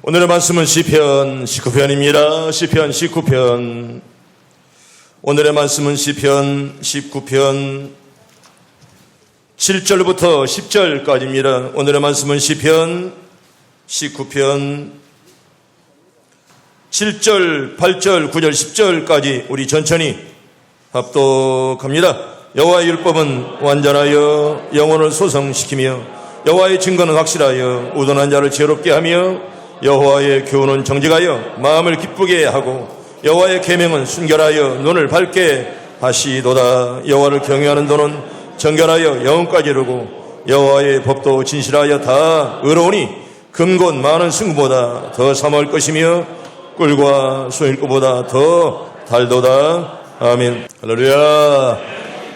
오늘의 말씀은 시편 19편입니다. 시편 19편. 오늘의 말씀은 시편 19편 7절부터 10절까지입니다. 오늘의 말씀은 시편 19편 7절, 8절, 9절, 10절까지 우리 천천히 합독합니다. 여호와의 율법은 완전하여 영혼을 소성시키며 여호와의 증거는 확실하여 우둔한 자를 지혜롭게 하며 여호와의 교훈은 정직하여 마음을 기쁘게 하고 여호와의 계명은 순결하여 눈을 밝게 하시도다. 여호와를 경외하는 도는 정결하여 영혼까지 이르고 여호와의 법도 진실하여 다 의로우니 금곧 많은 승구보다 더 사모할 것이며 꿀과 소일구보다 더 달도다. 아멘. 할렐루야.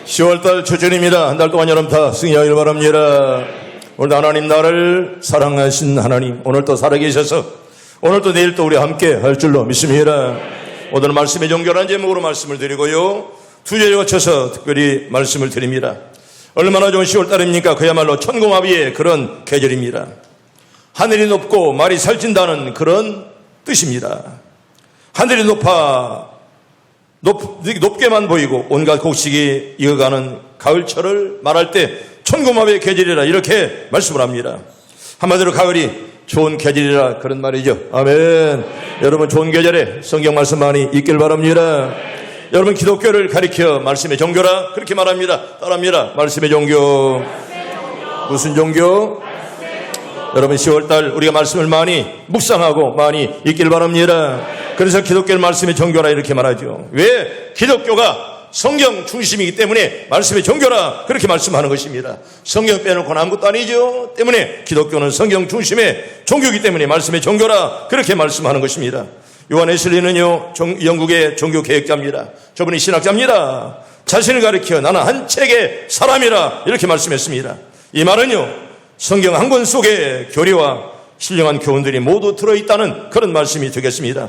10월달 초전입니다. 한 달 동안 여러분 다 승리하길 바랍니다. 오늘 하나님 나를 사랑하신 하나님 오늘 또 살아계셔서 오늘 또 내일 또 우리 함께 할 줄로 믿습니다. 오늘 말씀의 정결한 제목으로 말씀을 드리고요, 두 주에 거쳐서 특별히 말씀을 드립니다. 얼마나 좋은 10월달입니까? 그야말로 천고마비의 그런 계절입니다. 하늘이 높고 말이 살찐다는 그런 뜻입니다. 하늘이 높게만 보이고 온갖 곡식이 익어가는 가을철을 말할 때 천고마비의 계절이라 이렇게 말씀을 합니다. 한마디로 가을이 좋은 계절이라 그런 말이죠. 아멘. 여러분 좋은 계절에 성경 말씀 많이 읽길 바랍니다. 여러분 기독교를 가리켜 말씀의 종교라 그렇게 말합니다. 따라합니다. 말씀의 종교. 무슨 종교? 여러분 10월달 우리가 말씀을 많이 묵상하고 많이 읽길 바랍니다. 그래서 기독교를 말씀의 종교라 이렇게 말하죠. 왜? 기독교가 성경 중심이기 때문에 말씀의 종교라 그렇게 말씀하는 것입니다. 성경 빼놓고는 아무것도 아니죠. 때문에 기독교는 성경 중심의 종교이기 때문에 말씀의 종교라 그렇게 말씀하는 것입니다. 요한 웨슬리는요, 영국의 종교 개혁자입니다. 저분이 신학자입니다. 자신을 가리켜 나는 한 책의 사람이라 이렇게 말씀했습니다. 이 말은요, 성경 한 권 속에 교리와 신령한 교훈들이 모두 들어있다는 그런 말씀이 되겠습니다.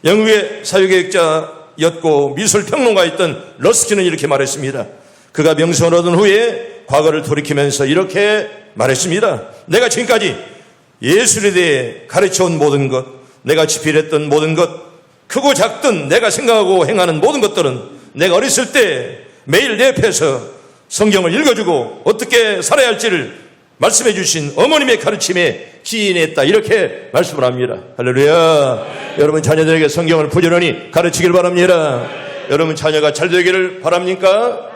영국의 사회개혁자였고 미술평론가였던 러스킨은 이렇게 말했습니다. 그가 명성을 얻은 후에 과거를 돌이키면서 이렇게 말했습니다. 내가 지금까지 예술에 대해 가르쳐온 모든 것, 내가 집필했던 모든 것, 크고 작든 내가 생각하고 행하는 모든 것들은 내가 어렸을 때 매일 내 옆에서 성경을 읽어주고 어떻게 살아야 할지를 말씀해 주신 어머님의 가르침에 기인했다 이렇게 말씀을 합니다. 할렐루야. 여러분 자녀들에게 성경을 부지런히 가르치길 바랍니다. 여러분 자녀가 잘 되기를 바랍니까?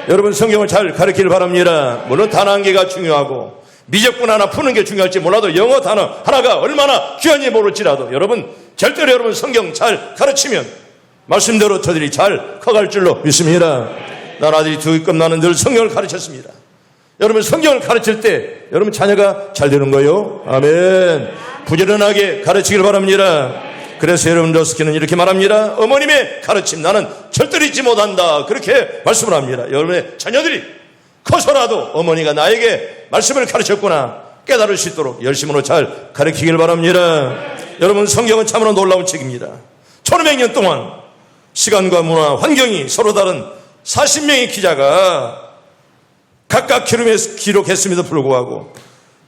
여러분 성경을 잘 가르치길 바랍니다. 물론 단어 한 개가 중요하고 미적분 하나 푸는 게 중요할지 몰라도 영어 단어 하나가 얼마나 귀한지 모를지라도 여러분 절대로 여러분 성경 잘 가르치면 말씀대로 저들이 잘 커갈 줄로 믿습니다. 난 아들이 두급 나는 늘 성경을 가르쳤습니다. 여러분 성경을 가르칠 때 여러분 자녀가 잘 되는 거예요. 아멘. 부지런하게 가르치길 바랍니다. 그래서 여러분 러스키는 이렇게 말합니다. 어머님의 가르침 나는 절대로 잊지 못한다 그렇게 말씀을 합니다. 여러분의 자녀들이 커서라도 어머니가 나에게 말씀을 가르쳤구나 깨달을 수 있도록 열심으로 잘 가르치길 바랍니다. 여러분 성경은 참으로 놀라운 책입니다. 1500년 동안 시간과 문화, 환경이 서로 다른 40명의 기자가 각각 기록했음에도 불구하고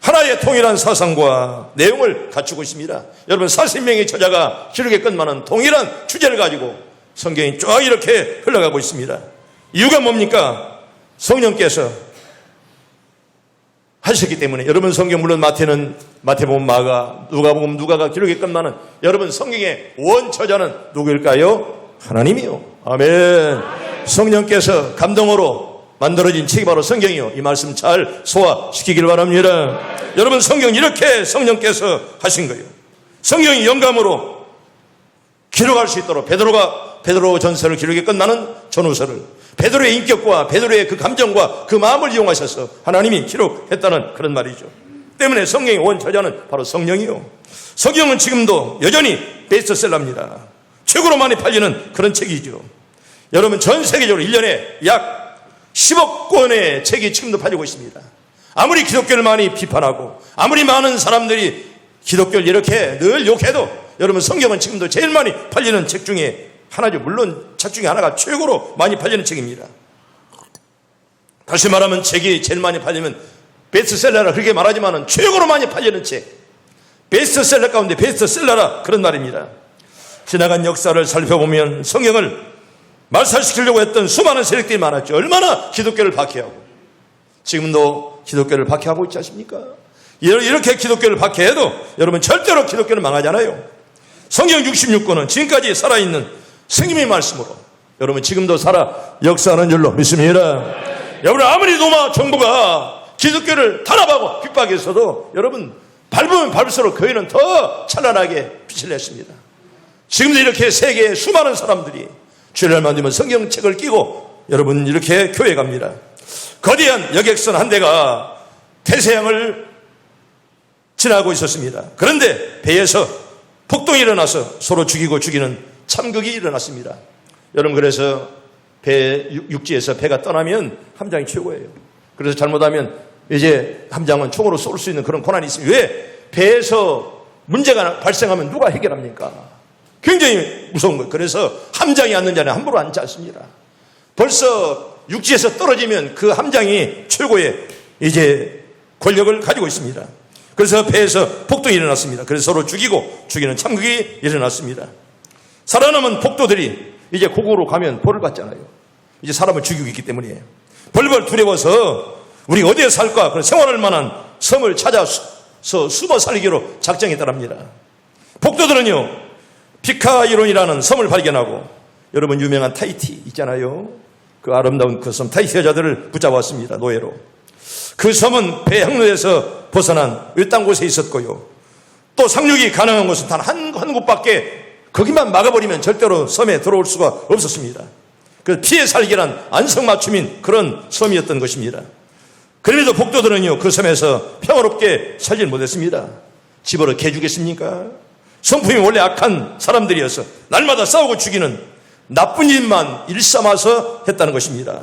하나의 통일한 사상과 내용을 갖추고 있습니다. 여러분 40명의 저자가 기록에 끝나는 동일한 주제를 가지고 성경이 쫙 이렇게 흘러가고 있습니다. 이유가 뭡니까? 성령께서 하셨기 때문에. 여러분 성경 물론 마태복음, 마가, 누가복음, 누가가 기록에 끝나는 여러분 성경의 원저자는 누구일까요? 하나님이요. 아멘. 성령께서 감동으로 만들어진 책이 바로 성경이요. 이 말씀 잘 소화시키길 바랍니다. 여러분 성경 이렇게 성령께서 하신 거예요. 성경이 영감으로 기록할 수 있도록 베드로 전서를 기록에 끝나는 전후서를 베드로의 인격과 베드로의 그 감정과 그 마음을 이용하셔서 하나님이 기록했다는 그런 말이죠. 때문에 성경의 원저자는 바로 성령이요. 성경은 지금도 여전히 베스트셀러입니다. 최고로 많이 팔리는 그런 책이죠. 여러분 전 세계적으로 1년에 약 10억 권의 책이 지금도 팔리고 있습니다. 아무리 기독교를 많이 비판하고 아무리 많은 사람들이 기독교를 이렇게 늘 욕해도 여러분 성경은 지금도 제일 많이 팔리는 책 중에 하나죠. 물론 책 중에 하나가 최고로 많이 팔리는 책입니다. 다시 말하면 책이 제일 많이 팔리면 베스트셀러라 그렇게 말하지만 최고로 많이 팔리는 책, 베스트셀러 가운데 베스트셀러라 그런 말입니다. 지나간 역사를 살펴보면 성경을 말살시키려고 했던 수많은 세력들이 많았죠. 얼마나 기독교를 박해하고, 지금도 기독교를 박해하고 있지 않습니까? 이렇게 기독교를 박해해도 여러분 절대로 기독교는 망하지 않아요. 성경 66권은 지금까지 살아있는 생명의 말씀으로 여러분 지금도 살아 역사하는 줄로 믿습니다. 여러분 아무리 로마 정부가 기독교를 탄압하고 핍박했어도 여러분 밟으면 밟을수록 교회는 더 찬란하게 빛을 냈습니다. 지금도 이렇게 세계의 수많은 사람들이 주일날만 되면 성경책을 끼고 여러분 이렇게 교회 갑니다. 거대한 여객선 한 대가 태세양을 지나고 있었습니다. 그런데 배에서 폭동이 일어나서 서로 죽이고 죽이는 참극이 일어났습니다. 여러분 그래서 육지에서 배가 떠나면 함장이 최고예요. 그래서 잘못하면 이제 함장은 총으로 쏠 수 있는 그런 권한이 있습니다. 왜? 배에서 문제가 발생하면 누가 해결합니까? 굉장히 무서운 거예요. 그래서 함장이 앉는 자는 함부로 앉지 않습니다. 벌써 육지에서 떨어지면 그 함장이 최고의 이제 권력을 가지고 있습니다. 그래서 배에서 폭동이 일어났습니다. 그래서 서로 죽이고 죽이는 참극이 일어났습니다. 살아남은 폭도들이 이제 고국으로 가면 벌을 받잖아요. 이제 사람을 죽이고 있기 때문이에요. 벌벌 두려워서 우리 어디에 살까? 그런 생활할 만한 섬을 찾아서 숨어 살기로 작정했다랍니다. 폭도들은요, 피카이론이라는 섬을 발견하고 여러분 유명한 타히티 있잖아요. 그 아름다운 그 섬 타히티 여자들을 붙잡았습니다. 노예로. 그 섬은 배 항로에서 벗어난 외딴 곳에 있었고요. 또 상륙이 가능한 곳은 단 한 곳밖에, 거기만 막아버리면 절대로 섬에 들어올 수가 없었습니다. 그 피해 살기란 안성맞춤인 그런 섬이었던 것입니다. 그럼에도 폭도들은요, 그 섬에서 평화롭게 살질 못했습니다. 집어러 개주겠습니까? 성품이 원래 악한 사람들이어서 날마다 싸우고 죽이는 나쁜 일만 일삼아서 했다는 것입니다.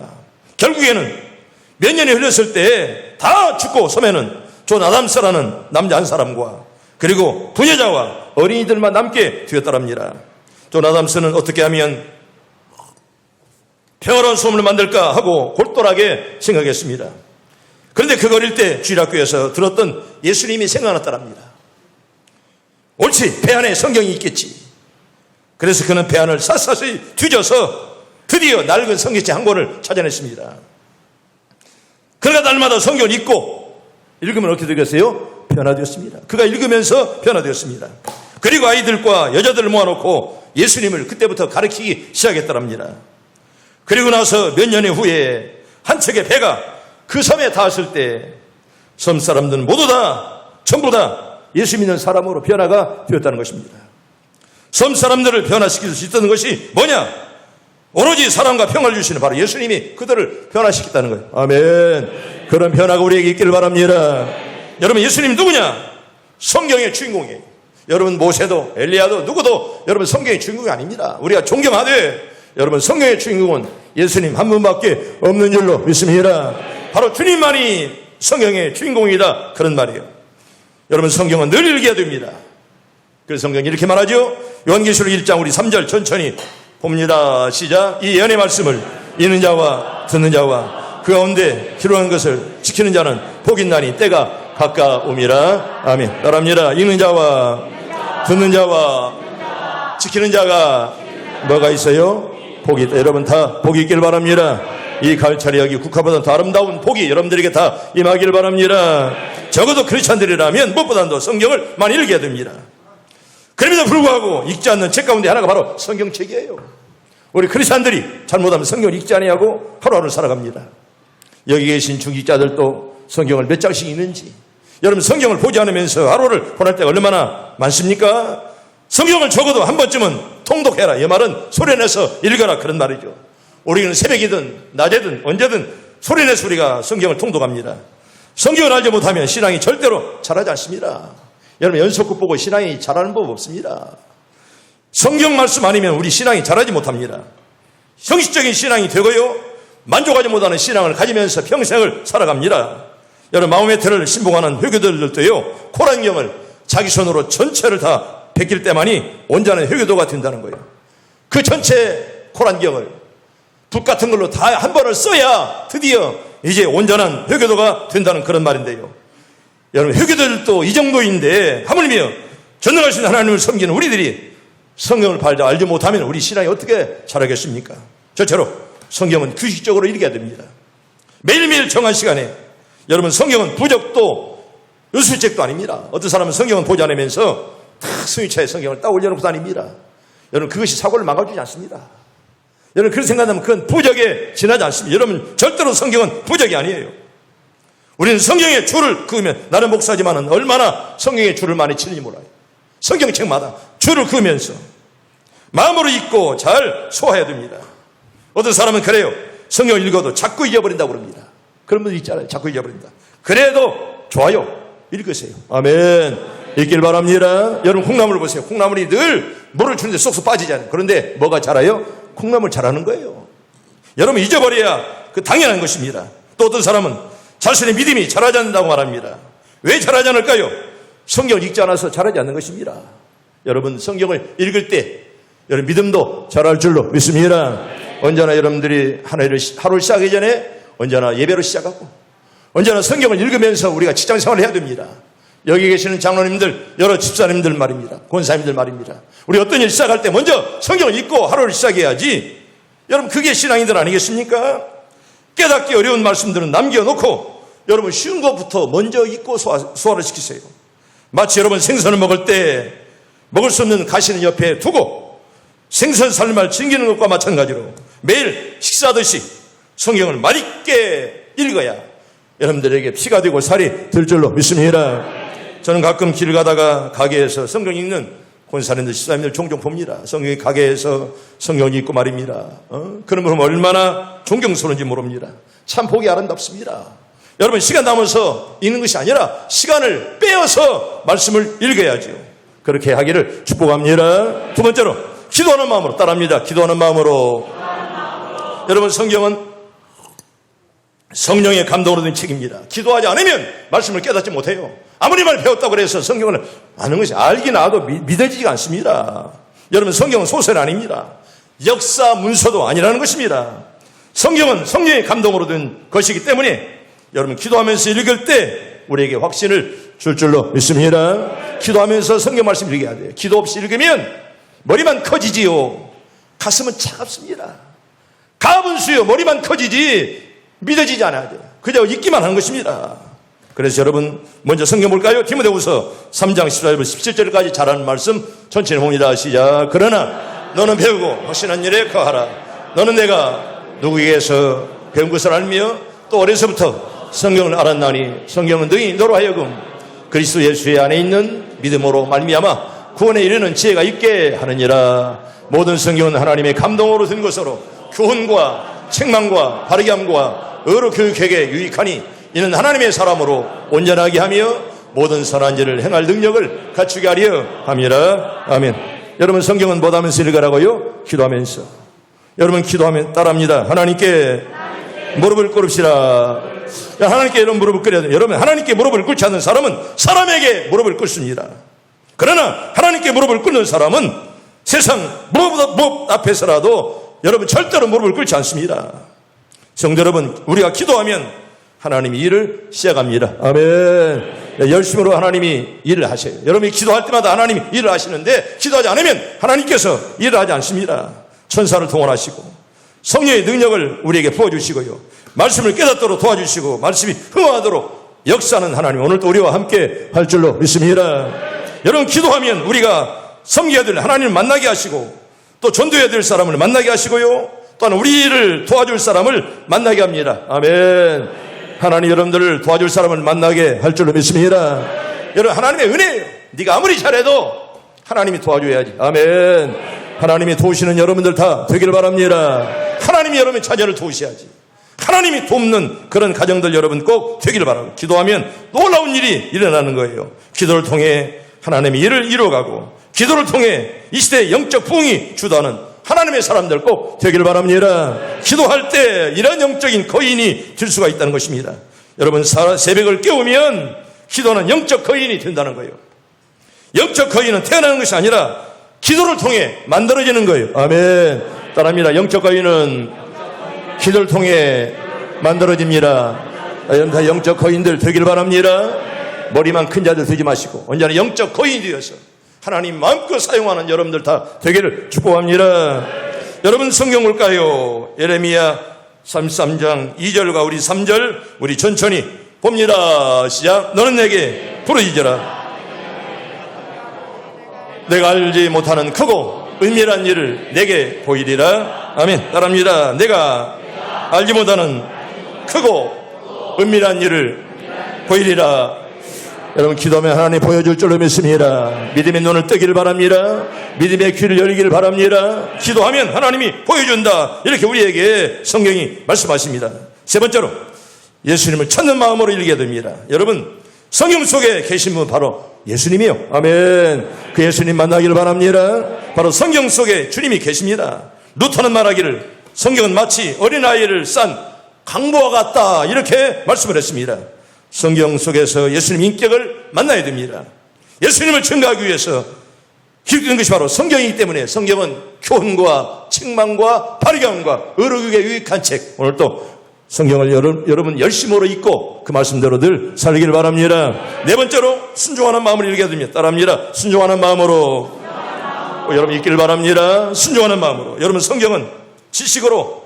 결국에는 몇 년이 흘렀을 때 다 죽고 섬에는 존 아담스라는 남자 한 사람과 그리고 부녀자와 어린이들만 남게 되었다랍니다. 존 아담스는 어떻게 하면 평화로운 섬을 만들까 하고 골똘하게 생각했습니다. 그런데 그거 어릴 때 주일학교에서 들었던 예수님이 생각났다랍니다. 옳지, 배 안에 성경이 있겠지. 그래서 그는 배 안을 샅샅이 뒤져서 드디어 낡은 성경책 한 권을 찾아냈습니다. 그가 날마다 성경을 읽고 읽으면 어떻게 되겠어요? 변화되었습니다. 그가 읽으면서 변화되었습니다. 그리고 아이들과 여자들을 모아놓고 예수님을 그때부터 가르치기 시작했다랍니다. 그리고 나서 몇 년의 후에 한 척의 배가 그 섬에 닿았을 때 섬 사람들은 모두 다 전부 다 예수 믿는 사람으로 변화가 되었다는 것입니다. 섬 사람들을 변화시킬 수 있다는 것이 뭐냐? 오로지 사랑과 평화를 주시는 바로 예수님이 그들을 변화시켰다는 거예요. 아멘. 그런 변화가 우리에게 있기를 바랍니다. 여러분 예수님 누구냐? 성경의 주인공이에요. 여러분 모세도 엘리야도 누구도 여러분 성경의 주인공이 아닙니다. 우리가 존경하되 여러분 성경의 주인공은 예수님 한 분밖에 없는 줄로 믿습니다. 바로 주님만이 성경의 주인공이다, 그런 말이에요. 여러분 성경은 늘 읽어야 됩니다. 그래서 성경이 이렇게 말하죠. 요한계시록 1장 우리 3절 천천히 봅니다. 시작. 이 예언의 말씀을 읽는 자와 듣는 자와 그 가운데 기록한 것을 지키는 자는 복이 있나니 때가 가까움이라. 아멘. 따라합니다. 읽는 자와 듣는 자와 지키는 자가 뭐가 있어요? 복이 있다. 여러분 다 복이 있길 바랍니다. 이 가을철에 여기 국화보다 더 아름다운 복이 여러분들에게 다 임하길 바랍니다. 적어도 크리스찬들이라면 무엇보다도 성경을 많이 읽어야 됩니다. 그럼에도 불구하고 읽지 않는 책 가운데 하나가 바로 성경책이에요. 우리 크리스찬들이 잘못하면 성경을 읽지 않아하고 하루하루 살아갑니다. 여기 계신 중직자들도 성경을 몇 장씩 읽는지, 여러분 성경을 보지 않으면서 하루를 보낼 때가 얼마나 많습니까? 성경을 적어도 한 번쯤은 통독해라. 이 말은 소리내서 읽어라, 그런 말이죠. 우리는 새벽이든 낮에든 언제든 소리내서 우리가 성경을 통독합니다. 성경을 알지 못하면 신앙이 절대로 자라지 않습니다. 여러분 연속극 보고 신앙이 자라는 법 없습니다. 성경 말씀 아니면 우리 신앙이 자라지 못합니다. 형식적인 신앙이 되고요, 만족하지 못하는 신앙을 가지면서 평생을 살아갑니다. 여러분 마음의 틀을 신봉하는 회교들도요, 코란경을 자기 손으로 전체를 다 베낄 때만이 온전한 회교도가 된다는 거예요. 그 전체 코란경을 붓 같은 걸로 다 한 번을 써야 드디어 이제 온전한 회교도가 된다는 그런 말인데요. 여러분, 회교들도 이 정도인데 하물며 전능하신 하나님을 섬기는 우리들이 성경을 알지 못하면 우리 신앙이 어떻게 자라겠습니까? 저처럼 성경은 규칙적으로 읽어야 됩니다. 매일매일 정한 시간에. 여러분, 성경은 부적도 요술책도 아닙니다. 어떤 사람은 성경은 보지 않으면서 탁 승유차에 성경을 딱 올려놓고 다닙니다. 여러분, 그것이 사고를 막아주지 않습니다. 여러분, 그렇게 생각하면 그건 부적에 지나지 않습니다. 여러분, 절대로 성경은 부적이 아니에요. 우리는 성경의 줄을 그으면, 나는 목사지만은 얼마나 성경의 줄을 많이 치는지 몰라요. 성경책마다 줄을 그으면서 마음으로 읽고 잘 소화해야 됩니다. 어떤 사람은 그래요. 성경을 읽어도 자꾸 잊어버린다고 그럽니다. 그런 분들 있잖아요. 자꾸 잊어버린다. 그래도 좋아요. 읽으세요. 아멘. 읽길 바랍니다. 여러분, 콩나물 보세요. 콩나물이 늘 물을 주는데 쏙쏙 빠지지 않아요. 그런데 뭐가 자라요? 콩나물 자라는 거예요. 여러분, 잊어버려야 그 당연한 것입니다. 또 어떤 사람은 자신의 믿음이 자라지 않는다고 말합니다. 왜 자라지 않을까요? 성경을 읽지 않아서 자라지 않는 것입니다. 여러분, 성경을 읽을 때 여러분 믿음도 자랄 줄로 믿습니다. 언제나 여러분들이 하루를 시작하기 전에 언제나 예배로 시작하고 언제나 성경을 읽으면서 우리가 직장생활을 해야 됩니다. 여기 계시는 장로님들, 여러 집사님들 말입니다. 권사님들 말입니다. 우리 어떤 일 시작할 때 먼저 성경을 읽고 하루를 시작해야지. 여러분, 그게 신앙인들 아니겠습니까? 깨닫기 어려운 말씀들은 남겨놓고 여러분 쉬운 것부터 먼저 읽고 소화를 시키세요. 마치 여러분 생선을 먹을 때 먹을 수 없는 가시는 옆에 두고 생선 삶을 즐기는 것과 마찬가지로 매일 식사하듯이 성경을 맛있게 읽어야 여러분들에게 피가 되고 살이 될 줄로 믿습니다. 저는 가끔 길 가다가 가게에서 성경 읽는 권사님들, 집사님들 종종 봅니다. 성경이 가게에서 성경을 읽고 말입니다. 그런 분은 얼마나 존경스러운지 모릅니다. 참 보기 아름답습니다. 여러분, 시간 남아서 읽는 것이 아니라 시간을 빼어서 말씀을 읽어야죠. 그렇게 하기를 축복합니다. 두 번째로, 기도하는 마음으로 따라합니다. 기도하는 마음으로. 여러분, 성경은 성령의 감동으로 된 책입니다. 기도하지 않으면 말씀을 깨닫지 못해요. 아무리 말 배웠다고 해서 성경을 아는 것이 알긴 알아도 믿어지지가 않습니다. 여러분, 성경은 소설 아닙니다. 역사 문서도 아니라는 것입니다. 성경은 성령의 감동으로 된 것이기 때문에 여러분, 기도하면서 읽을 때 우리에게 확신을 줄 줄로 믿습니다. 기도하면서 성경 말씀 읽어야 돼요. 기도 없이 읽으면 머리만 커지지요. 가슴은 차갑습니다. 가분수요. 머리만 커지지 믿어지지 않아야 돼요. 그저 읽기만 하는 것입니다. 그래서 여러분, 먼저 성경 볼까요? 디모데후서 3장 14절 17절까지 잘하는 말씀 전체를 봅니다. 시작. 그러나 너는 배우고 확신한 일에 거하라. 너는 내가 누구에게서 배운 것을 알며 또 어려서부터 성경을 알았나니 성경은 너로 하여금 그리스도 예수의 안에 있는 믿음으로 말미암아 구원에 이르는 지혜가 있게 하느니라. 모든 성경은 하나님의 감동으로 든 것으로 교훈과 책망과 바르게 함과 의로 교육에게 유익하니 이는 하나님의 사람으로 온전하게 하며 모든 선한 일을 행할 능력을 갖추게 하려 함이라. 아멘. 여러분, 성경은 뭐 하면서 읽으라고요? 기도하면서. 여러분, 기도하면 따라합니다. 하나님께 무릎을 꿇읍시다. 하나님께 이런 무릎을 꿇어야 돼요. 여러분, 하나님께 무릎을 꿇지 않는 사람은 사람에게 무릎을 꿇습니다. 그러나 하나님께 무릎을 꿇는 사람은 세상 무엇 앞에서라도 여러분 절대로 무릎을 꿇지 않습니다. 성도 여러분, 우리가 기도하면 하나님이 일을 시작합니다. 아멘. 열심으로 하나님이 일을 하셔요. 여러분이 기도할 때마다 하나님이 일을 하시는데 기도하지 않으면 하나님께서 일을 하지 않습니다. 천사를 동원하시고 성령의 능력을 우리에게 부어주시고요. 말씀을 깨닫도록 도와주시고 말씀이 흥하도록 역사하는 하나님, 오늘도 우리와 함께 할 줄로 믿습니다. 여러분, 기도하면 우리가 섬겨야 될 하나님을 만나게 하시고 또 전도해야 될 사람을 만나게 하시고요. 또한 우리를 도와줄 사람을 만나게 합니다. 아멘. 하나님 여러분들을 도와줄 사람을 만나게 할 줄로 믿습니다. 여러분, 하나님의 은혜예요. 네가 아무리 잘해도 하나님이 도와줘야지. 아멘. 하나님이 도우시는 여러분들 다 되길 바랍니다. 하나님이 여러분의 자녀를 도우셔야지. 하나님이 돕는 그런 가정들 여러분 꼭 되길 바랍니다. 기도하면 놀라운 일이 일어나는 거예요. 기도를 통해 하나님의 일을 이루어가고 기도를 통해 이 시대의 영적 부흥이 주도하는 하나님의 사람들 꼭 되길 바랍니다. 기도할 때 이런 영적인 거인이 될 수가 있다는 것입니다. 여러분, 새벽을 깨우면 기도는 영적 거인이 된다는 거예요. 영적 거인은 태어나는 것이 아니라 기도를 통해 만들어지는 거예요. 아멘. 따라합니다. 영적 거인은 기도를 통해 만들어집니다. 여러분 다 영적 거인들 되길 바랍니다. 머리만 큰 자들 되지 마시고 언제나 영적 거인이 되어서 하나님 마음껏 사용하는 여러분들 다 되기를 축복합니다. 여러분 성경 볼까요? 예레미야 33장 2절과 우리 3절 우리 천천히 봅니다. 시작. 너는 내게 부르짖어라. 내가 알지 못하는 크고 은밀한 일을 내게 보이리라. 아멘. 따라합니다. 내가 알지 못하는 크고 은밀한 일을 보이리라. 여러분 기도하면 하나님 보여줄 줄로 믿습니다. 믿음의 눈을 뜨기를 바랍니다. 믿음의 귀를 열기를 바랍니다. 기도하면 하나님이 보여준다. 이렇게 우리에게 성경이 말씀하십니다. 세 번째로 예수님을 찾는 마음으로 읽게 됩니다. 여러분 성경 속에 계신 분 바로 예수님이요. 아멘. 그 예수님 만나기를 바랍니다. 바로 성경 속에 주님이 계십니다. 루터는 말하기를 성경은 마치 어린아이를 싼 강보와 같다. 이렇게 말씀을 했습니다. 성경 속에서 예수님 인격을 만나야 됩니다. 예수님을 증거하기 위해서 기록된 것이 바로 성경이기 때문에 성경은 교훈과 책망과 발견과 의로교육에 유익한 책. 오늘 또 성경을 여러분 열심으로 읽고 그 말씀대로 늘 살기를 바랍니다. 네 번째로 순종하는 마음을 읽게 됩니다. 따라합니다. 순종하는 마음으로 여러분 읽기를 바랍니다. 순종하는 마음으로. 여러분 성경은 지식으로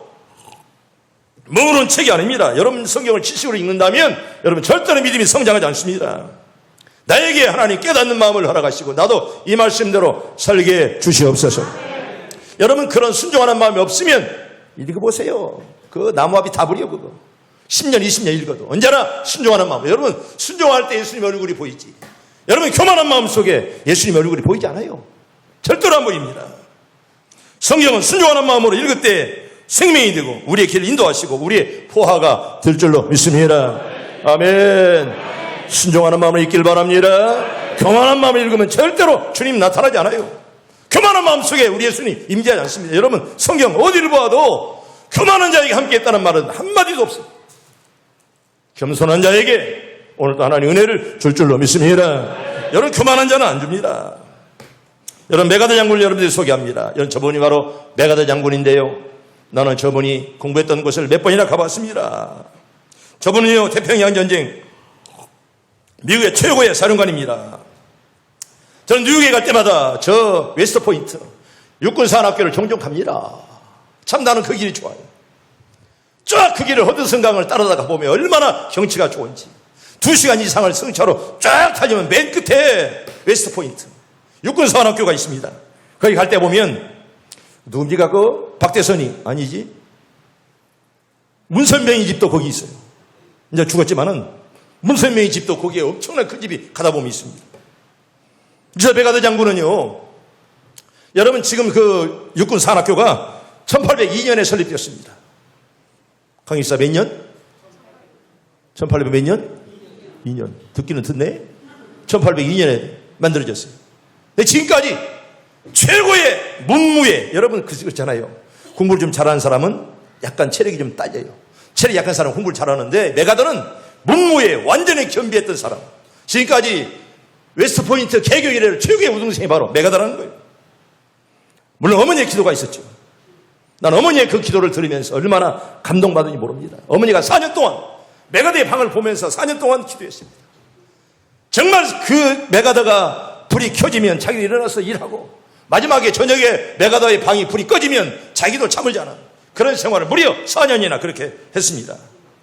모으는 책이 아닙니다. 여러분 성경을 지식으로 읽는다면 여러분 절대로 믿음이 성장하지 않습니다. 나에게 하나님 깨닫는 마음을 허락하시고 나도 이 말씀대로 살게 주시옵소서. 여러분 그런 순종하는 마음이 없으면 읽어보세요. 그 나무아비 다불이요 그거. 10년 20년 읽어도 언제나 순종하는 마음. 여러분 순종할 때 예수님 얼굴이 보이지. 여러분 교만한 마음 속에 예수님 얼굴이 보이지 않아요. 절대로 안 보입니다. 성경은 순종하는 마음으로 읽을 때 생명이 되고 우리의 길을 인도하시고 우리의 포화가 될 줄로 믿습니다. 아멘. 순종하는 마음을 읽길 바랍니다. 교만한 마음을 읽으면 절대로 주님 나타나지 않아요. 교만한 마음 속에 우리 예수님 임재하지 않습니다. 여러분 성경 어디를 보아도 교만한 자에게 함께 했다는 말은 한마디도 없습니다. 겸손한 자에게 오늘도 하나님 은혜를 줄 줄로 믿습니다. 여러분 교만한 자는 안 줍니다. 여러분 메가더 장군을 여러분들이 소개합니다. 여러분 저분이 바로 메가더 장군인데요. 나는 저분이 공부했던 곳을 몇 번이나 가봤습니다. 저분은요 태평양 전쟁 미국의 최고의 사령관입니다. 저는 뉴욕에 갈 때마다 저 웨스트포인트 육군사관학교를 종종 갑니다. 참 나는 그 길이 좋아요. 쫙 그 길을 허드슨강을 따라다가 보면 얼마나 경치가 좋은지 2시간 이상을 승차로 쫙 타지면 맨 끝에 웨스트포인트 육군사관학교가 있습니다. 거기 갈 때 보면 누굽니까? 그 박대선이 아니지 문선명이 집도 거기 있어요. 이제 죽었지만은 문선명이 집도 거기에 엄청난 큰 집이 가다 보면 있습니다. 그래서 메가더 장군은요 여러분 지금 그 육군사관학교가 1802년에 설립되었습니다. 강일사 몇 년? 1800 몇 년? 2년. 듣기는 듣네. 1802년에 만들어졌어요. 근데 지금까지 최고의 문무예. 여러분 그렇잖아요. 공부를 좀 잘하는 사람은 약간 체력이 좀 딸려요. 체력이 약한 사람은 공부를 잘하는데 메가더는 문무예 완전히 겸비했던 사람. 지금까지 웨스트포인트 개교 이래로 최고의 우등생이 바로 메가더라는 거예요. 물론 어머니의 기도가 있었죠. 난 어머니의 그 기도를 들으면서 얼마나 감동받은지 모릅니다. 어머니가 4년 동안 메가더의 방을 보면서 4년 동안 기도했습니다. 정말 그 메가더가 불이 켜지면 자기도 일어나서 일하고 마지막에 저녁에 메가더의 방이 불이 꺼지면 자기도 잠을 자는 그런 생활을 무려 4년이나 그렇게 했습니다.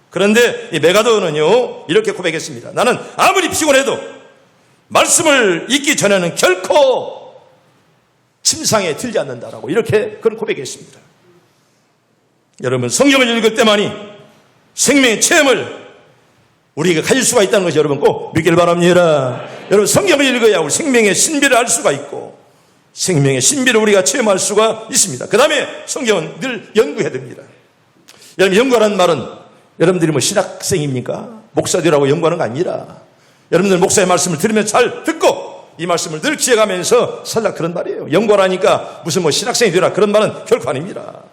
그런데 이 메가더는요 이렇게 고백했습니다. 나는 아무리 피곤해도 말씀을 읽기 전에는 결코 침상에 들지 않는다라고 이렇게 그런 고백했습니다. 여러분 성경을 읽을 때만이 생명의 체험을 우리가 가질 수가 있다는 것이 여러분 꼭 믿길 바랍니다. 여러분 성경을 읽어야 우리 생명의 신비를 알 수가 있고 생명의 신비를 우리가 체험할 수가 있습니다. 그 다음에 성경은 늘 연구해야 됩니다. 여러분 연구하라는 말은 여러분들이 뭐 신학생입니까? 목사들하고 연구하는 거 아니라 여러분들 목사의 말씀을 들으면 잘 듣고 이 말씀을 늘 기억하면서 살라 그런 말이에요. 연구하라니까 무슨 뭐 신학생이 되라 그런 말은 결코 아닙니다.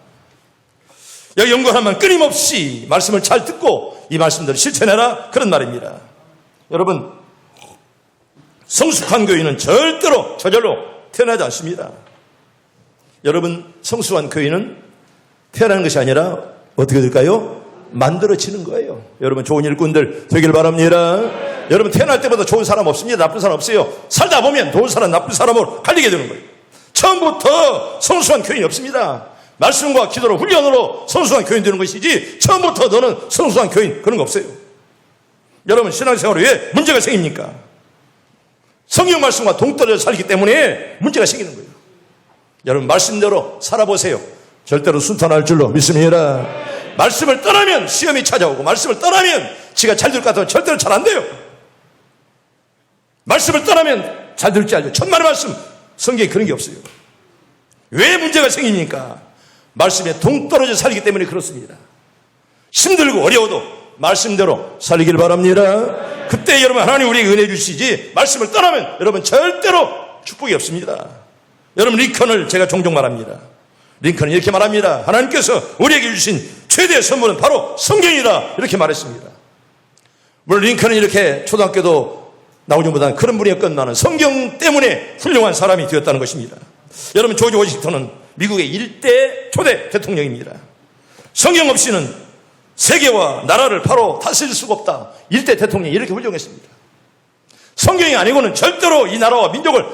여기 연구하면 끊임없이 말씀을 잘 듣고 이 말씀들을 실천해라 그런 말입니다. 여러분 성숙한 교인은 절대로 저절로 태어나지 않습니다. 여러분 성숙한 교인은 태어나는 것이 아니라 어떻게 될까요? 만들어지는 거예요. 여러분 좋은 일꾼들 되길 바랍니다. 여러분 태어날 때보다 좋은 사람 없습니다. 나쁜 사람 없어요. 살다 보면 좋은 사람 나쁜 사람으로 갈리게 되는 거예요. 처음부터 성숙한 교인이 없습니다. 말씀과 기도로 훈련으로 성숙한 교인 되는 것이지 처음부터 너는 성숙한 교인 그런 거 없어요. 여러분 신앙생활에 왜 문제가 생깁니까? 성경 말씀과 동떨어져 살기 때문에 문제가 생기는 거예요. 여러분 말씀대로 살아보세요. 절대로 순탄할 줄로 믿습니다. 말씀을 떠나면 시험이 찾아오고 말씀을 떠나면 지가 잘 될 것 같으면 절대로 잘 안 돼요. 말씀을 떠나면 잘 될지 알죠. 천만의 말씀 성경에 그런 게 없어요. 왜 문제가 생깁니까? 말씀에 동떨어져 살기 때문에 그렇습니다. 힘들고 어려워도 말씀대로 살기를 바랍니다. 그때 여러분 하나님 우리에게 은혜 주시지 말씀을 떠나면 여러분 절대로 축복이 없습니다. 여러분 링컨을 제가 종종 말합니다. 링컨은 이렇게 말합니다. 하나님께서 우리에게 주신 최대의 선물은 바로 성경이다 이렇게 말했습니다. 물론 링컨은 이렇게 초등학교도 나오지 못한 그런 분이었건만은 성경 때문에 훌륭한 사람이 되었다는 것입니다. 여러분 조지 워싱턴은 미국의 1대 초대 대통령입니다. 성경 없이는 세계와 나라를 바로 다스릴 수가 없다. 1대 대통령이 이렇게 훌륭했습니다. 성경이 아니고는 절대로 이 나라와 민족을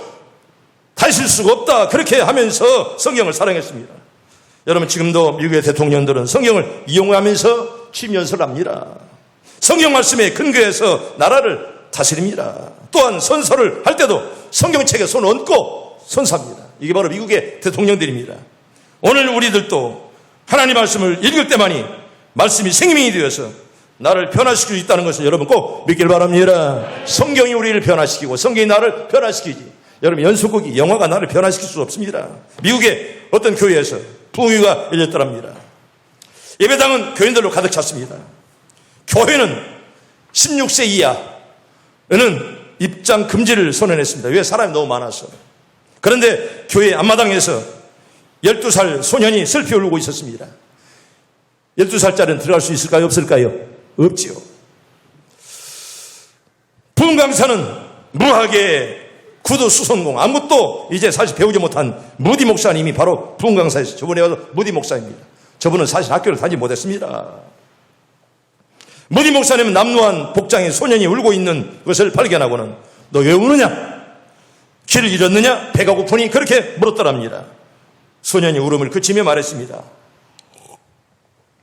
다스릴 수가 없다. 그렇게 하면서 성경을 사랑했습니다. 여러분 지금도 미국의 대통령들은 성경을 이용하면서 취임 연설을 합니다. 성경 말씀에 근거해서 나라를 다스립니다. 또한 선서를 할 때도 성경책에 손을 얹고 선서합니다. 이게 바로 미국의 대통령들입니다. 오늘 우리들도 하나님 말씀을 읽을 때만이 말씀이 생명이 되어서 나를 변화시킬 수 있다는 것을 여러분 꼭 믿길 바랍니다. 성경이 우리를 변화시키고 성경이 나를 변화시키지 여러분 연속극이 영화가 나를 변화시킬 수 없습니다. 미국의 어떤 교회에서 부흥회가 열렸더랍니다. 예배당은 교인들로 가득 찼습니다. 교회는 16세 이하는 입장 금지를 선언했습니다. 왜? 사람이 너무 많아서. 그런데 교회 앞마당에서 12살 소년이 슬피 울고 있었습니다. 12살짜리는 들어갈 수 있을까요? 없을까요? 없지요. 부흥 강사는 무학의 구두 수선공 아무것도 이제 사실 배우지 못한 무디 목사님이 바로 부흥 강사였어요. 저번에 와서 무디 목사입니다. 저분은 사실 학교를 다니지 못했습니다. 무디 목사님은 남루한 복장의 소년이 울고 있는 것을 발견하고는 너 왜 우느냐? 길을 잃었느냐? 배가 고프니? 그렇게 물었더랍니다. 소년이 울음을 그치며 말했습니다.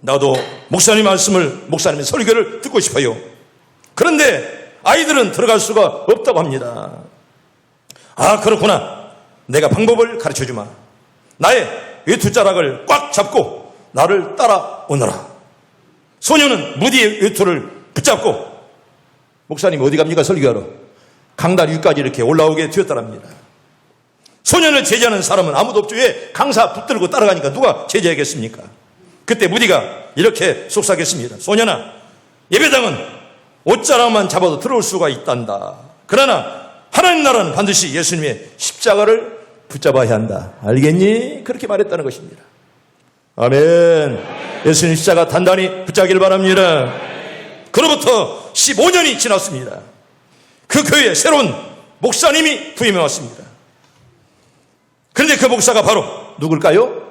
나도 목사님 말씀을 목사님의 설교를 듣고 싶어요. 그런데 아이들은 들어갈 수가 없다고 합니다. 아 그렇구나. 내가 방법을 가르쳐주마. 나의 외투자락을 꽉 잡고 나를 따라오너라. 소녀는 무디의 외투를 붙잡고 목사님 어디 갑니까? 설교하러. 강다리 위까지 이렇게 올라오게 되었다랍니다. 소년을 제지하는 사람은 아무도 없죠. 왜? 강사 붙들고 따라가니까 누가 제지하겠습니까? 그때 무디가 이렇게 속삭였습니다. 소년아, 예배당은 옷자락만 잡아도 들어올 수가 있단다. 그러나 하나님 나라는 반드시 예수님의 십자가를 붙잡아야 한다. 알겠니? 그렇게 말했다는 것입니다. 아멘. 예수님 십자가 단단히 붙잡기를 바랍니다. 그로부터 15년이 지났습니다. 그 교회에 새로운 목사님이 부임해 왔습니다. 그런데 그 목사가 바로 누굴까요?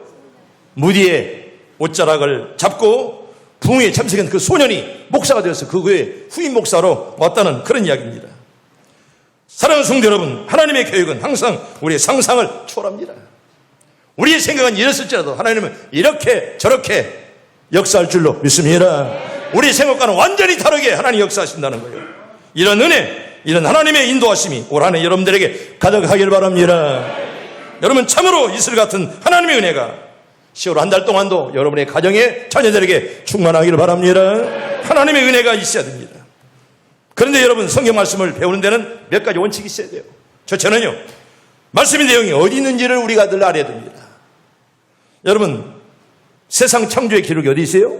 무디의 옷자락을 잡고 부흥에 참석한 그 소년이 목사가 되어서 그 교회 후임 목사로 왔다는 그런 이야기입니다. 사랑하는 성도 여러분, 하나님의 계획은 항상 우리의 상상을 초월합니다. 우리의 생각은 이랬을지라도 하나님은 이렇게 저렇게 역사할 줄로 믿습니다. 우리의 생각과는 완전히 다르게 하나님이 역사하신다는 거예요. 이런 은혜, 이런 하나님의 인도하심이 올 한 해 여러분들에게 가득하길 바랍니다. 여러분 참으로 이슬 같은 하나님의 은혜가 10월 한 달 동안도 여러분의 가정의 자녀들에게 충만하기를 바랍니다. 하나님의 은혜가 있어야 됩니다. 그런데 여러분 성경 말씀을 배우는 데는 몇 가지 원칙이 있어야 돼요. 첫째는요, 말씀의 내용이 어디 있는지를 우리가 늘 알아야 됩니다. 여러분 세상 창조의 기록이 어디 있어요?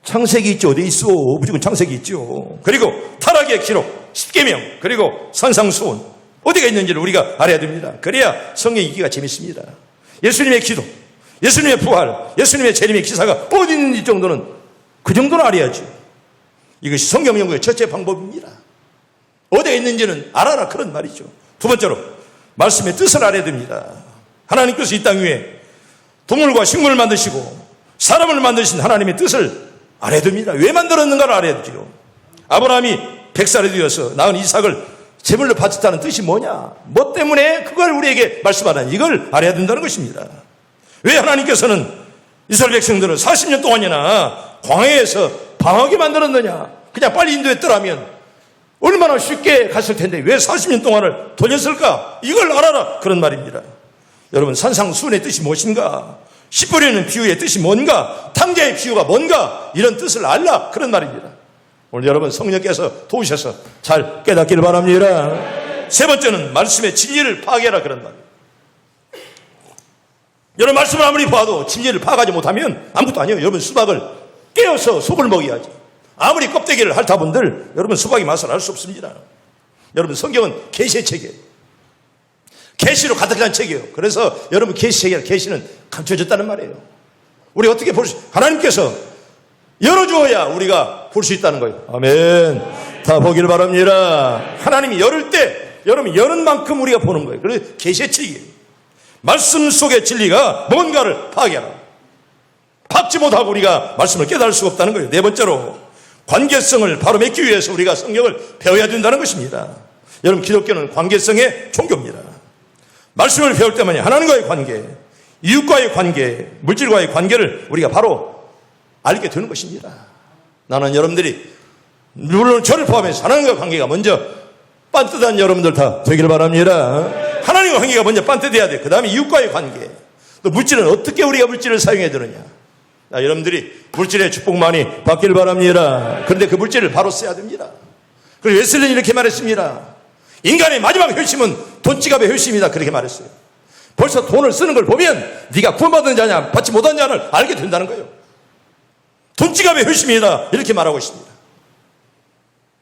창세기 있죠. 어디 있어? 무조건 창세기 있죠. 그리고 타락의 기록, 십계명, 그리고 산상수훈 어디가 있는지를 우리가 알아야 됩니다. 그래야 성경 읽기가 재밌습니다. 예수님의 기도, 예수님의 부활, 예수님의 재림의 기사가 어디 있는지 정도는 그 정도는 알아야죠. 이것이 성경 연구의 첫째 방법입니다. 어디에 있는지는 알아라 그런 말이죠. 두 번째로 말씀의 뜻을 알아야 됩니다. 하나님께서 이 땅 위에 동물과 식물을 만드시고 사람을 만드신 하나님의 뜻을 알아야 됩니다. 왜 만들었는가를 알아야 되죠. 아브라함이 100살이 되어서 낳은 이삭을 제물로 바쳤다는 뜻이 뭐냐? 뭐 때문에 그걸 우리에게 말씀하느냐? 이걸 알아야 된다는 것입니다. 왜 하나님께서는 이스라엘 백성들을 40년 동안이나 광야에서 방황하게 만들었느냐? 그냥 빨리 인도했더라면 얼마나 쉽게 갔을 텐데 왜 40년 동안을 돌렸을까? 이걸 알아라, 그런 말입니다. 여러분, 산상수훈의 뜻이 무엇인가? 씨 뿌리는 비유의 뜻이 뭔가? 탕자의 비유가 뭔가? 이런 뜻을 알라, 그런 말입니다. 오늘 여러분 성령께서 도우셔서 잘 깨닫기를 바랍니다. 세 번째는 말씀의 진리를 파악해라, 그런 말입니다. 여러분, 말씀을 아무리 봐도 진리를 파악하지 못하면 아무것도 아니에요. 여러분, 수박을 깨어서 속을 먹여야지. 아무리 껍데기를 핥아 본들 여러분 수박의 맛을 알 수 없습니다. 여러분, 성경은 계시의 책이에요. 계시로 가득한 책이에요. 그래서 여러분, 계시책이라 계시는 감춰졌다는 말이에요. 우리 어떻게 볼 수, 하나님께서 열어주어야 우리가 볼 수 있다는 거예요. 아멘. 다 보기를 바랍니다. 하나님이 열을 때 여러분 여는 만큼 우리가 보는 거예요. 그래서 계시의 책이에요. 말씀 속의 진리가 뭔가를 파악해라. 파악지 못하고 우리가 말씀을 깨달을 수가 없다는 거예요. 네 번째로 관계성을 바로 맺기 위해서 우리가 성경을 배워야 된다는 것입니다. 여러분, 기독교는 관계성의 종교입니다. 말씀을 배울 때만이 하나님과의 관계, 이웃과의 관계, 물질과의 관계를 우리가 바로 알게 되는 것입니다. 나는 여러분들이 물론 저를 포함해서 하나님과 관계가 먼저 빤듯한 여러분들 다 되기를 바랍니다. 하나님과 관계가 먼저 빤듯해야 돼. 그 다음에 이웃과의 관계. 또 물질은 어떻게 우리가 물질을 사용해야 되느냐. 여러분들이 물질의 축복 많이 받기를 바랍니다. 그런데 그 물질을 바로 써야 됩니다. 그리고 웨슬리는 이렇게 말했습니다. 인간의 마지막 효심은 돈지갑의 효심이다, 그렇게 말했어요. 벌써 돈을 쓰는 걸 보면 네가 구원받은 자냐 받지 못한 자를 알게 된다는 거예요. 돈지갑의 효심이다, 이렇게 말하고 있습니다.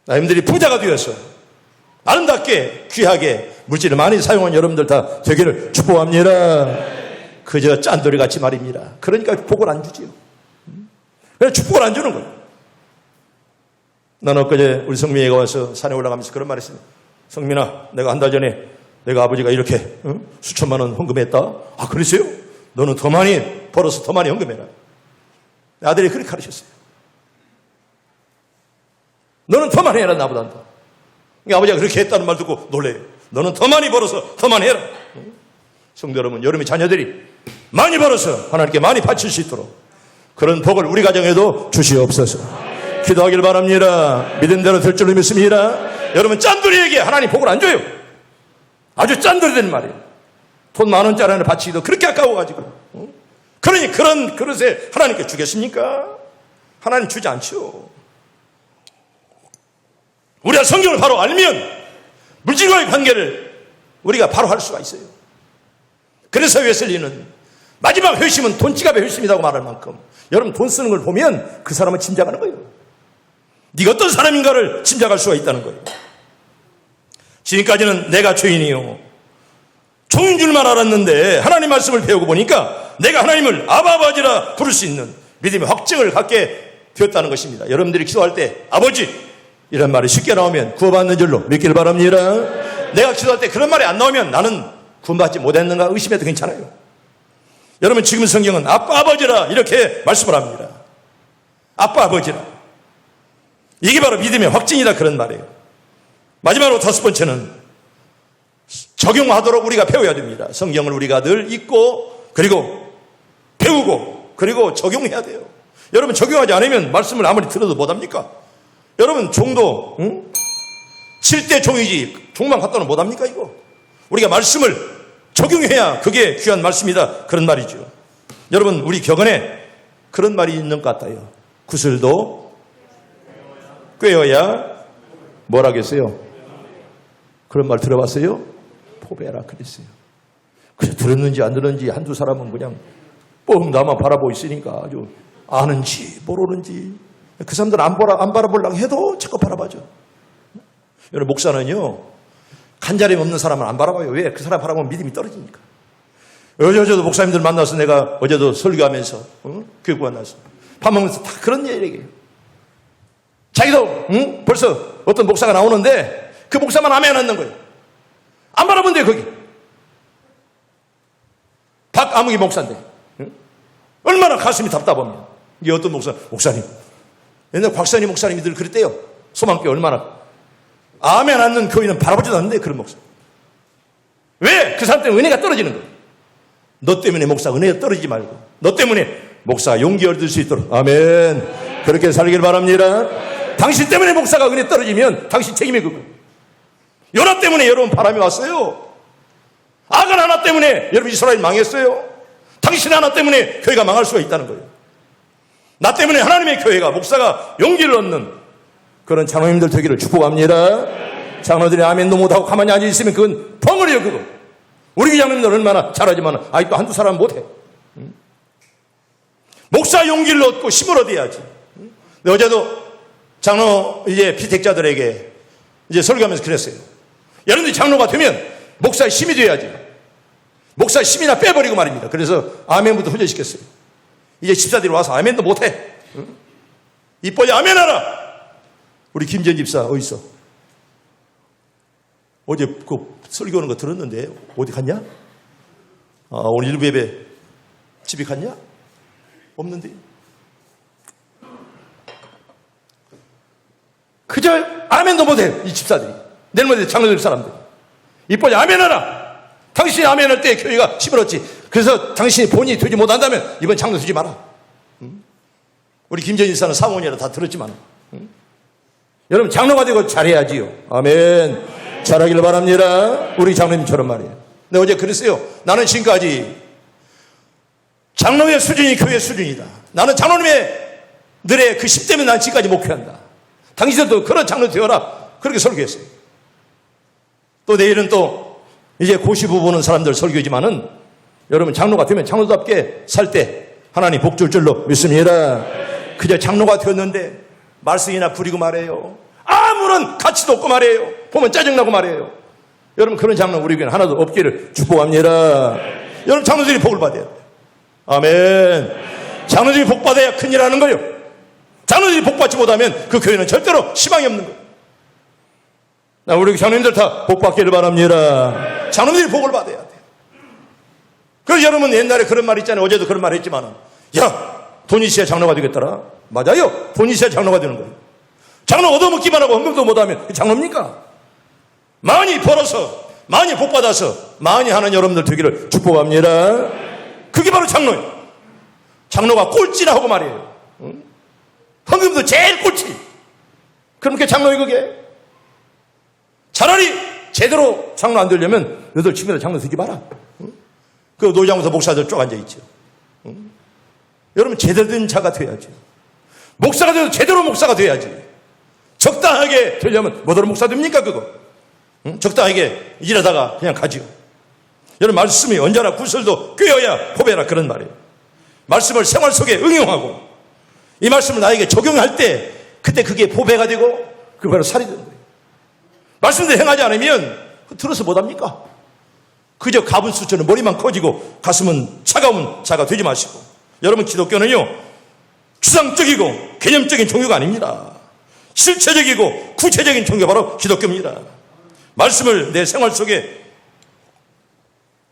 여러분들이 부자가 되어서 아름답게 귀하게 물질을 많이 사용한 여러분들 다 되기를 축복합니다. 그저 짠돌이 같이 말입니다. 그러니까 복을 안 주지요. 그래서 축복을 안 주는 거예요. 나는 엊그제 우리 성민이가 와서 산에 올라가면서 그런 말 했습니다. 성민아, 내가 한 달 전에 내가 아버지가 이렇게 수천만 원 헌금했다. 아, 그랬어요? 너는 더 많이 벌어서 더 많이 헌금해라. 아들이 그렇게 가르쳤어요. 너는 더 많이 해라, 나보다 더. 그러니까 아버지가 그렇게 했다는 말 듣고 놀래요. 너는 더 많이 벌어서 더 많이 해라. 성도 여러분, 여러분의 자녀들이 많이 벌어서 하나님께 많이 바칠 수 있도록 그런 복을 우리 가정에도 주시옵소서. 기도하길 바랍니다. 믿은 대로 될 줄로 믿습니다. 여러분, 짠돌이에게 하나님 복을 안 줘요. 아주 짠돌이 된 말이에요. 돈 10,000원짜리 하나 바치기도 그렇게 아까워가지고. 그러니 그런 그릇에 하나님께 주겠습니까? 하나님 주지 않죠. 우리가 성경을 바로 알면 물질과의 관계를 우리가 바로 할 수가 있어요. 그래서 웨슬리는 마지막 회심은 돈지갑의 회심이라고 말할 만큼 여러분, 돈 쓰는 걸 보면 그 사람을 짐작하는 거예요. 네가 어떤 사람인가를 짐작할 수가 있다는 거예요. 지금까지는 내가 죄인이요 종인 줄만 알았는데 하나님 말씀을 배우고 보니까 내가 하나님을 아바아버지라 부를 수 있는 믿음의 확증을 갖게 되었다는 것입니다. 여러분들이 기도할 때 아버지 이런 말이 쉽게 나오면 구원받는 줄로 믿기를 바랍니다. 내가 기도할 때 그런 말이 안 나오면 나는 구원받지 못했는가 의심해도 괜찮아요. 여러분, 지금 성경은 아빠 아버지라 이렇게 말씀을 합니다. 아빠 아버지라. 이게 바로 믿음의 확증이다, 그런 말이에요. 마지막으로 5번째는 적용하도록 우리가 배워야 됩니다. 성경을 우리가 늘 읽고 그리고 배우고 그리고 적용해야 돼요. 여러분, 적용하지 않으면 말씀을 아무리 들어도 못합니까? 여러분, 종도 7대 종이지 종만 갖다는 못합니까 이거? 우리가 말씀을 적용해야 그게 귀한 말씀이다, 그런 말이죠. 여러분, 우리 격언에 그런 말이 있는 것 같아요. 구슬도 꿰어야 뭐라겠어요? 그런 말 들어봤어요? 포배라 그랬어요. 그래서 들었는지 안 들었는지 한두 사람은 그냥 뻥 나만 바라보고 있으니까 아주 아는지 모르는지 그 사람들은 안 바라보려고 해도 자꾸 바라봐죠. 여러분, 목사는요 간절함이 없는 사람은 안 바라봐요. 왜? 그 사람 바라보면 믿음이 떨어지니까. 어제도 목사님들 만나서 내가 어제도 설교하면서 교육관 나서 밥 먹으면서 다 그런 얘기예요. 자기도 벌써 어떤 목사가 나오는데 그 목사만 아멘 하는 거예요. 안 바라본대요 거기. 박아무기 목사인데 얼마나 가슴이 답답하면. 이게 어떤 목사님 옛날 곽선희 목사님이 늘 그랬대요. 소망교회 얼마나 아멘 않는 교인은 바라보지도 않는데, 그런 목사. 왜? 그 사람 때문에 은혜가 떨어지는 거예요. 너 때문에 목사 은혜가 떨어지지 말고, 너 때문에 목사 용기 얻을 수 있도록, 아멘, 그렇게 살길 바랍니다. 당신 때문에 목사가 은혜 떨어지면 당신 책임이 그거. 요나 때문에 여러분 바람이 왔어요. 아간 하나 때문에 여러분 이스라엘 망했어요. 당신 하나 때문에 교회가 망할 수가 있다는 거예요. 나 때문에 하나님의 교회가, 목사가 용기를 얻는 그런 장로님들 되기를 축복합니다. 장로들이 아멘도 못하고 가만히 앉아있으면 그건 벙어리예요, 그거. 우리 기장님들 얼마나 잘하지만 아직도 한두 사람 못해. 목사 용기를 얻고 힘을 얻어야지. 근데 어제도 장로 이제 피택자들에게 이제 설교하면서 그랬어요. 여러분들이 장로가 되면 목사의 힘이 돼야지. 목사의 힘이나 빼버리고 말입니다. 그래서 아멘부터 훈련시켰어요. 이제 집사들이 와서 아멘도 못해. 이뻐지 아멘하라. 우리 김전 집사 어디 있어? 어제 그 설교하는 거 들었는데 어디 갔냐? 오늘 일부 예배 집에 갔냐? 없는데. 그저 아멘도 못해. 이 집사들이, 내일 모레 장로들 사람들. 이뻐지 아멘하라. 당신이 아멘할 때 교회가 힘을 얻지. 그래서 당신이 본인이 되지 못한다면 이번 장로 두지 마라. 우리 김전 집사는 사모님이라 다 들었지만, 여러분 장로가 되고 잘해야지요. 아멘. 잘하기를 바랍니다. 우리 장로님처럼 말이에요. 근데 어제 그랬어요. 나는 지금까지 장로의 수준이 교회 수준이다. 나는 장로님들의 그 힘 때문에 난 지금까지 목회한다. 당신들도 그런 장로 되어라. 그렇게 설교했어요. 또 내일은 또 이제 고시 부부는 사람들 설교지만은 여러분 장로가 되면 장로답게 살 때 하나님 복 줄 줄로 믿습니다. 그저 장로가 되었는데 말썽이나 부리고 말해요. 아무런 가치도 없고 말해요. 보면 짜증나고 말해요. 여러분 그런 장로 우리 교회는 하나도 없기를 축복합니다. 여러분 장로들이 복을 받아야 돼요. 아멘. 장로들이 복 받아야 큰일 하는 거예요. 장로들이 복 받지 못하면 그 교회는 절대로 희망이 없는 거예요. 우리 장로님들 다 복 받기를 바랍니다. 장로들이 복을 받아야 돼요. 그래서 여러분 옛날에 그런 말 있잖아요. 어제도 그런 말 했지만, 야, 돈 있어야 장로가 되겠더라. 맞아요. 돈 있어야 장로가 되는 거예요. 장로 얻어먹기만 하고 헌금도 못하면 장로입니까? 많이 벌어서, 많이 복받아서 많이 하는 여러분들 되기를 축복합니다. 그게 바로 장로예요. 장로가 꼴찌나 하고 말이에요. 헌금도 제일 꼴찌. 그럼 그게 장로예요, 그게? 차라리 제대로 장로 안 되려면 너들 집에다 장로 되지 마라. 그 노장부서 목사들 쭉 앉아있죠. 여러분 제대로 된 자가 돼야지. 목사가 돼도 제대로 목사가 돼야지. 적당하게 되려면 뭐대로 목사 됩니까 그거? 적당하게 일하다가 그냥 가지요. 여러분 말씀이 언제나 구설도 꿰어야 포배라 그런 말이에요. 말씀을 생활 속에 응용하고 이 말씀을 나에게 적용할 때 그때 그게 포배가 되고 그게 바로 살이 되는 거예요. 말씀대로 행하지 않으면 들어서 못합니까? 그저 가분수처럼 머리만 커지고 가슴은 차가운 자가 되지 마시고. 여러분 기독교는요 추상적이고 개념적인 종교가 아닙니다. 실체적이고 구체적인 종교가 바로 기독교입니다. 말씀을 내 생활 속에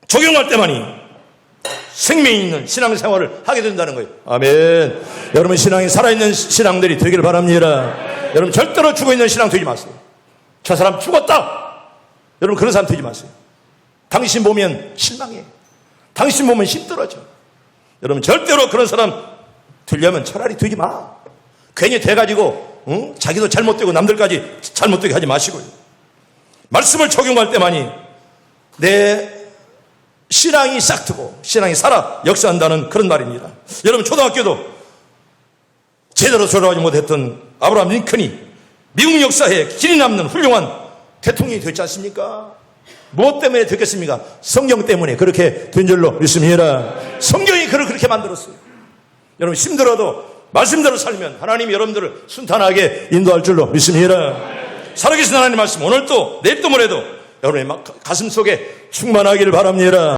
적용할 때만이 생명이 있는 신앙생활을 하게 된다는 거예요. 아멘. 여러분 신앙이 살아있는 신앙들이 되기를 바랍니다. 여러분 절대로 죽어있는 신앙 되지 마세요. 저 사람 죽었다. 여러분 그런 사람 되지 마세요. 당신 보면 실망해. 당신 보면 힘들어져. 여러분 절대로 그런 사람 되려면 차라리 되지 마. 괜히 돼가지고 자기도 잘못되고 남들까지 잘못되게 하지 마시고요. 말씀을 적용할 때만이 내 신앙이 싹트고 신앙이 살아 역사한다는 그런 말입니다. 여러분 초등학교도 제대로 졸업하지 못했던 아브라함 링컨이 미국 역사에 길이 남는 훌륭한 대통령이 됐지 않습니까? 무엇 때문에 됐겠습니까? 성경 때문에 그렇게 된 줄로 믿습니다. 성경이 그를 그렇게 만들었어요. 여러분 힘들어도 말씀대로 살면 하나님이 여러분들을 순탄하게 인도할 줄로 믿습니다. 살아계신 하나님 말씀 오늘도 내일도 모레도 여러분의 가슴 속에 충만하기를 바랍니다.